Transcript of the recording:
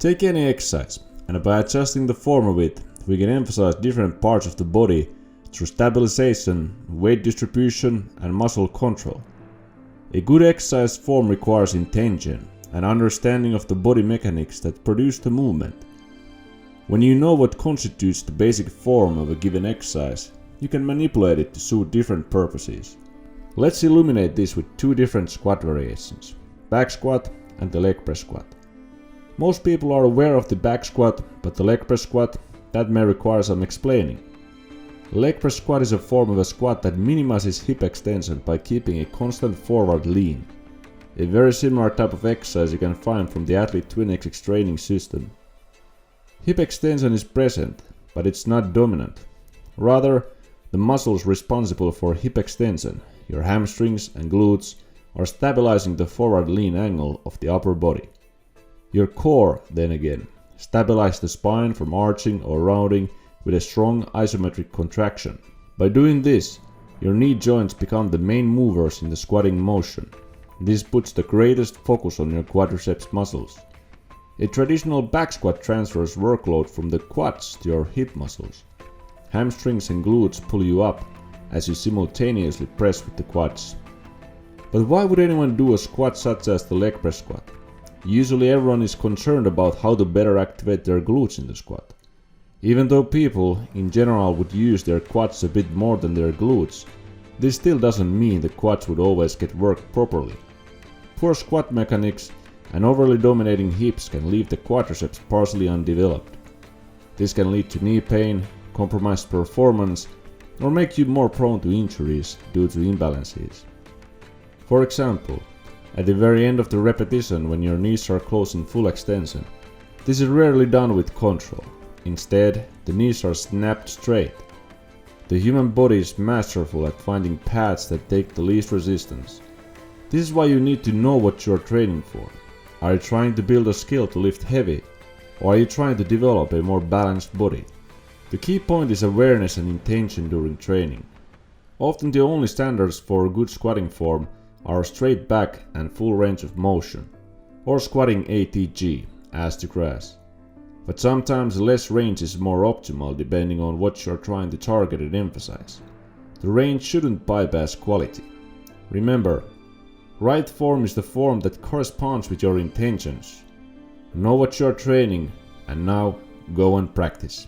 Take any exercise, and by adjusting the form of it, we can emphasize different parts of the body through stabilization, weight distribution, and muscle control. A good exercise form requires intention and understanding of the body mechanics that produce the movement. When you know what constitutes the basic form of a given exercise, you can manipulate it to suit different purposes. Let's illuminate this with two different squat variations, back squat and the leg press squat. Most people are aware of the back squat, but the leg press squat, that may require some explaining. Leg press squat is a form of a squat that minimizes hip extension by keeping a constant forward lean. A very similar type of exercise you can find from the Athlete Twin-XX training system. Hip extension is present, but it's not dominant. Rather, the muscles responsible for hip extension, your hamstrings and glutes, are stabilizing the forward lean angle of the upper body. Your core, then again, stabilizes the spine from arching or rounding with a strong isometric contraction. By doing this, your knee joints become the main movers in the squatting motion. This puts the greatest focus on your quadriceps muscles. A traditional back squat transfers workload from the quads to your hip muscles. Hamstrings and glutes pull you up as you simultaneously press with the quads. But why would anyone do a squat such as the leg press squat? Usually everyone is concerned about how to better activate their glutes in the squat. Even though people in general would use their quads a bit more than their glutes, this still doesn't mean the quads would always get worked properly. Poor squat mechanics and overly dominating hips can leave the quadriceps partially undeveloped. This can lead to knee pain, compromised performance, or make you more prone to injuries due to imbalances. For example, at the very end of the repetition when your knees are close in full extension, this is rarely done with control. Instead, the knees are snapped straight. The human body is masterful at finding paths that take the least resistance. This is why you need to know what you are training for. Are you trying to build a skill to lift heavy, or are you trying to develop a more balanced body? The key point is awareness and intention during training. Often the only standards for a good squatting form are straight back and full range of motion, or squatting ATG, ass to grass. But sometimes less range is more optimal depending on what you are trying to target and emphasize. The range shouldn't bypass quality. Remember, right form is the form that corresponds with your intentions. Know what you are training, and now go and practice.